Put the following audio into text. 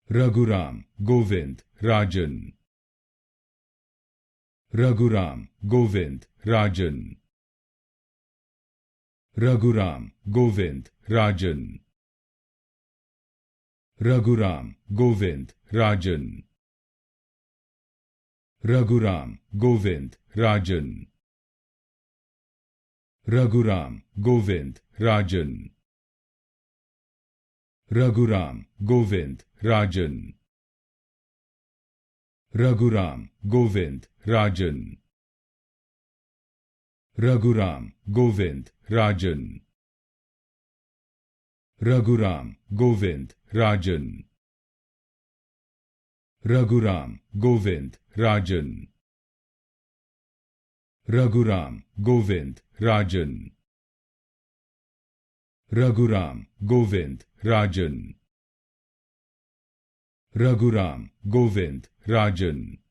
Raghuram Govind Rajan. Raghuram Govind Rajan. Raghuram Govind Rajan. Raghuram Govind Rajan. Raghuram Govind Rajan. Raghuram Govind Rajan. Raghuram Govind Rajan. Raghuram Govind Rajan. Raghuram Govind Rajan. Raghuram Govind Rajan. Raghuram Govind Rajan. Raghuram Govind Rajan. Raghuram Govind Rajan. Raghuram Govind Rajan.